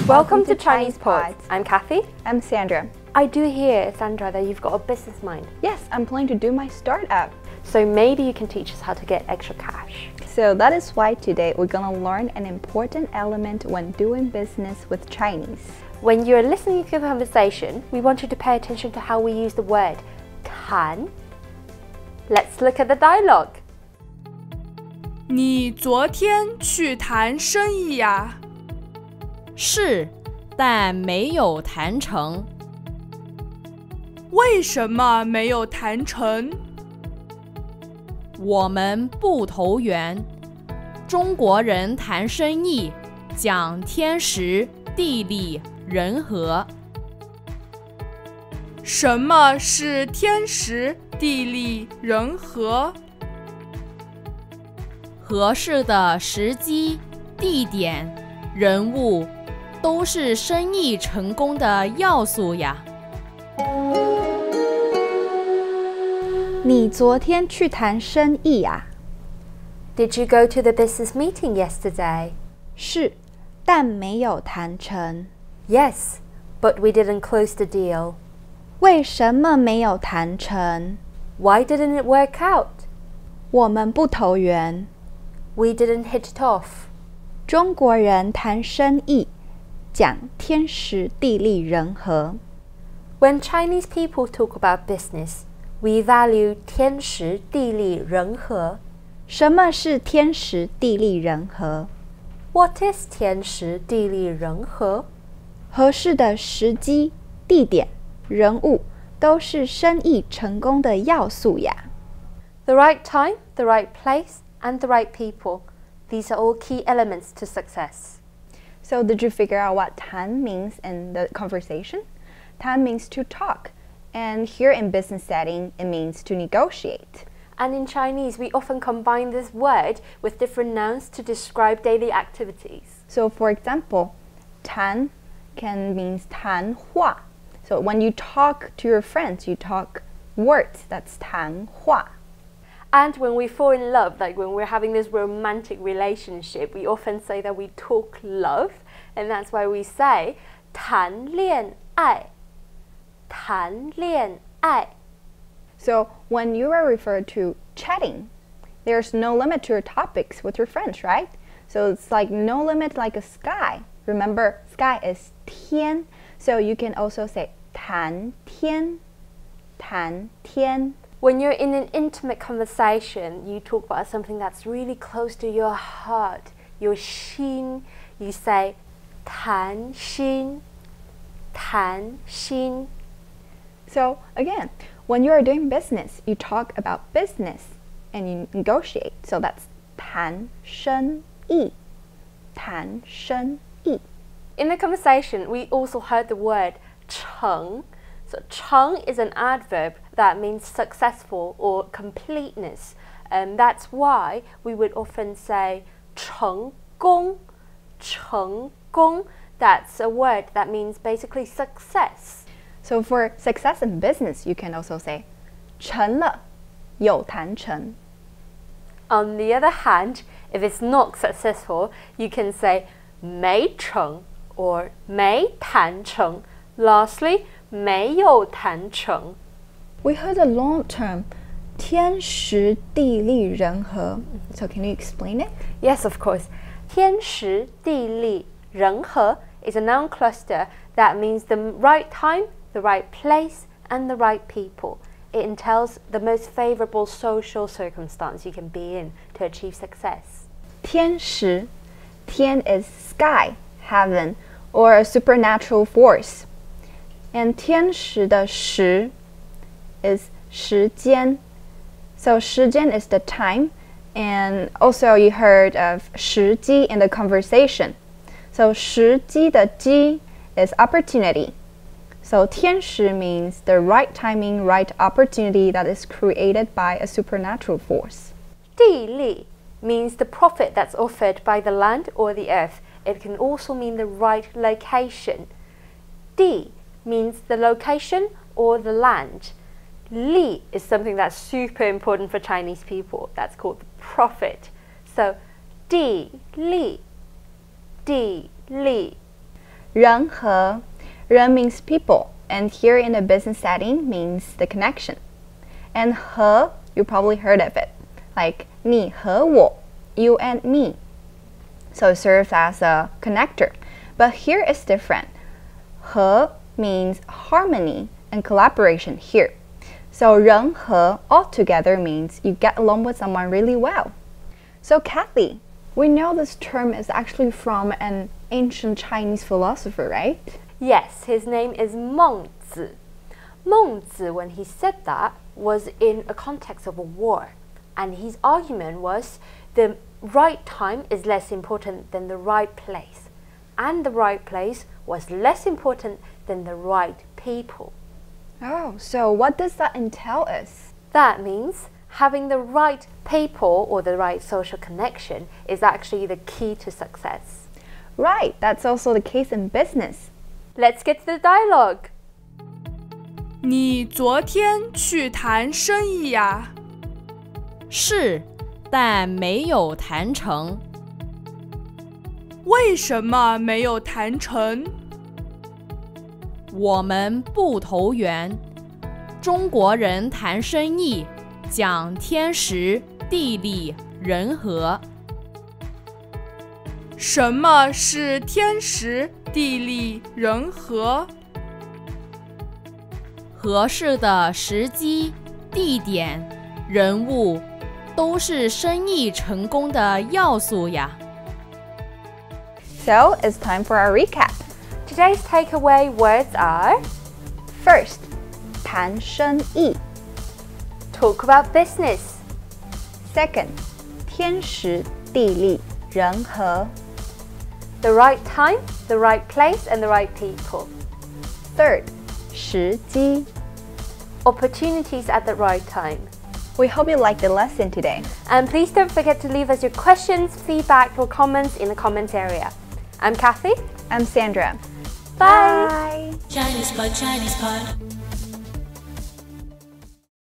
Welcome to ChinesePod. I'm Kathy. I'm Sandra. I do hear, Sandra, that you've got a business mind. Yes, I'm planning to do my startup. So maybe you can teach us how to get extra cash. So that is why today we're gonna learn an important element when doing business with Chinese. When you're listening to the conversation, we want you to pay attention to how we use the word 谈. Let's look at the dialogue. 你昨天去谈生意呀？是，但没有谈成。为什么没有谈成？我们不投缘。中国人谈生意讲天时、地利、人和。什么是天时、地利、人和？合适的时机、地点、人物，都是生意成功的要素呀。你昨天去谈生意呀？ Did you go to the business meeting yesterday? 是，但没有谈成。 Yes, but we didn't close the deal. 为什么没有谈成？ Why didn't it work out? 我们不投缘。 We didn't hit it off. 中国人谈生意讲天时地利人和。 When Chinese people talk about business, we value 天时地利人和。什么是天时地利人和？ What is 天时地利人和？合适的时机、地点、人物都是生意成功的要素呀。 The right time, the right place, and the right people. These are all key elements to success. So did you figure out what 谈 means in the conversation? 谈 means to talk, and here in business setting, it means to negotiate. And in Chinese, we often combine this word with different nouns to describe daily activities. So for example, 谈 can mean 谈话. So when you talk to your friends, you talk words. That's 谈话. And when we fall in love, like when we're having this romantic relationship, we often say that we talk love, and that's why we say 谈恋爱. 谈恋爱. So when you are referred to chatting, there's no limit to your topics with your friends, right? So it's like no limit like a sky. Remember, sky is 天. So you can also say 谈天, 谈天. When you're in an intimate conversation, you talk about something that's really close to your heart, your 心. You say 谈心, 谈心. So again, when you are doing business, you talk about business and you negotiate. So that's 谈生意, 谈生意. In the conversation, we also heard the word 成. So 成 is an adverb that means successful or completeness. And that's why we would often say 成功, 成功. That's a word that means basically success. So for success in business, you can also say 成了，有谈成. On the other hand, if it's not successful, you can say 没成 or 没谈成. Lastly, 没有谈成. We heard a long term 天时地利人和. So can you explain it? Yes, of course. 天时地利人和 is a noun cluster that means the right time, the right place, and the right people. It entails the most favorable social circumstance you can be in to achieve success. 天时, 天 is sky, heaven, or a supernatural force. And 天时的时 is 时间. So 时间 is the time, and also you heard of 时机 in the conversation. So 时机的机 is opportunity. So 天时 means the right timing, right opportunity that is created by a supernatural force. 地利 means the profit that's offered by the land or the earth. It can also mean the right location. 地 means the location or the land. Li is something that's super important for Chinese people. That's called the profit. So 地利 地利.人和 ren means people, and here in a business setting means the connection. And 和 you probably heard of it, like 你和我 you and me. So it serves as a connector. But here it's different. 和 means harmony and collaboration here. So 人和 altogether means you get along with someone really well. So Kathy, we know this term is actually from an ancient Chinese philosopher, right? Yes, his name is Mengzi. Mengzi, when he said that, was in a context of a war. And his argument was the right time is less important than the right place. And the right place was less important than the right people. Oh, so what does that entail us? That means having the right people or the right social connection is actually the key to success. Right, that's also the case in business. Let's get to the dialogue. 你昨天去谈生意呀？是，但没有谈成。为什么没有谈成？我们不投缘。中国人谈生意讲天时地利人和。什么是天时地利人和？合适的时机、地点、人物，都是生意成功的要素呀。So it's time for our recap. Today's takeaway words are: First, 谈生意. talk about business. Second, 天时地利人和. The right time, the right place, and the right people. Third, 时机. Opportunities at the right time. We hope you liked the lesson today. And please don't forget to leave us your questions, feedback, or comments in the comments area. I'm Kathy. I'm Sandra. Bye. ChinesePod, ChinesePod.